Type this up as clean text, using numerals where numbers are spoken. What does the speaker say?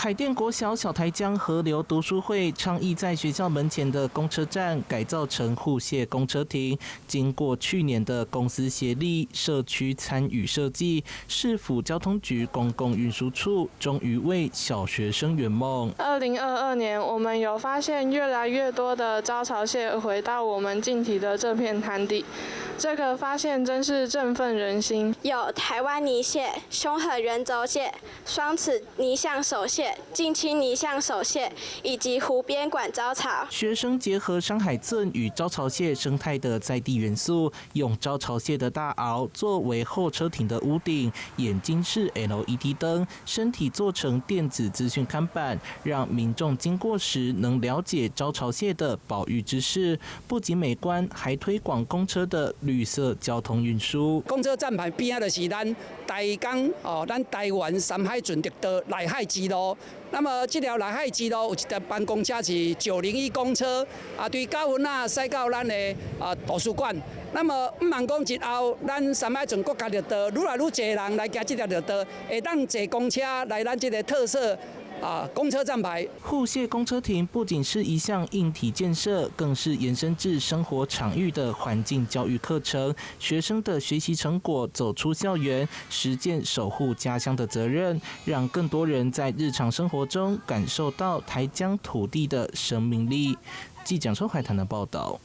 海淀國小小台江河流讀書會倡議在學校門前的公車站改造成護蟹公車亭，經過去年的公私協力、社區參與設計，市府交通局公共運輸處終於為小學生圓夢。2022年，我們有發現越來越多的招潮蟹回到我們近堤的這片灘地，這個發現真是振奮人心。有台灣泥蟹、凶狠圓軸蟹、雙齒泥象手蟹、近親泥象手蟹以及湖邊館招潮。學生結合山海圳與招潮蟹生態的在地元素，用招潮蟹的大螯作為候車亭的屋頂，眼睛是 LED 燈，身體做成電子資訊看板，讓民眾經過時能了解招潮蟹的保育知識。不僅美觀，還推廣公車的綠色交通運輸。公車站牌邊仔就是咱台江咱台灣山海圳特道內海支路。那麼這條內海支路有一台班公車是901公車，對九份駛到咱的圖書館。那麼5萬公尺後，咱山海圳國家特道愈來愈多人來行這條特道，會當坐公車來咱這個特色。公車站牌護蟹公車亭不僅是一項硬體建設，更是延伸至生活場域的環境教育課程。學生的學習成果走出校園，實踐守護家鄉的責任，讓更多人在日常生活中感受到台江土地的生命力。記者周海棠的報道。